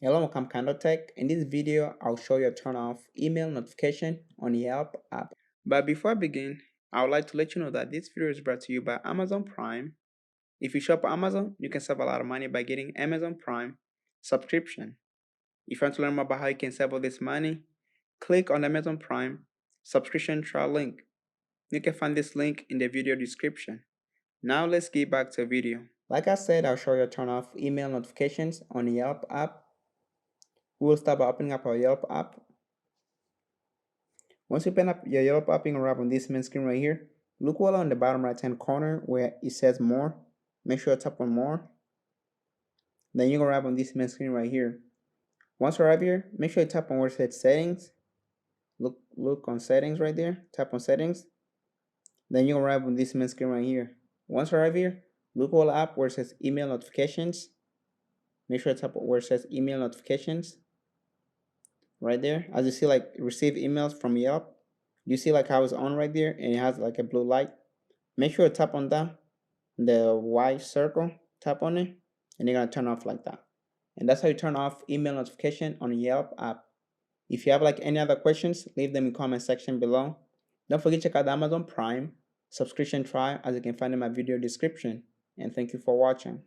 Hello, welcome KahindoTech. In this video, I'll show you how to turn off email notification on Yelp app. But before I begin, I would like to let you know that this video is brought to you by Amazon Prime. If you shop on Amazon, you can save a lot of money by getting Amazon Prime subscription. If you want to learn more about how you can save all this money, click on the Amazon Prime subscription trial link. You can find this link in the video description. Now let's get back to the video. Like I said, I'll show you how to turn off email notifications on the Yelp app. We'll start by opening up our Yelp app. Once you open up your Yelp app, you're going to arrive on this main screen right here. Look well on the bottom right hand corner where it says more. Make sure you tap on more. Then you're going to arrive on this main screen right here. Once you arrive here, make sure you tap on where it says settings. Look on settings right there. Tap on settings. Then you're going to arrive on this main screen right here. Once you arrive here, look all up where it says email notifications. Make sure you tap on where it says email notifications. Right there, as you see, like receive emails from Yelp, you see like how it's on right there and it has like a blue light. Make sure you tap on that, the white circle, tap on it, and you're gonna turn off like that. And that's how you turn off email notification on Yelp app. If you have like any other questions, leave them in comment section below. Don't forget to check out the Amazon Prime subscription trial, as you can find in my video description. And thank you for watching.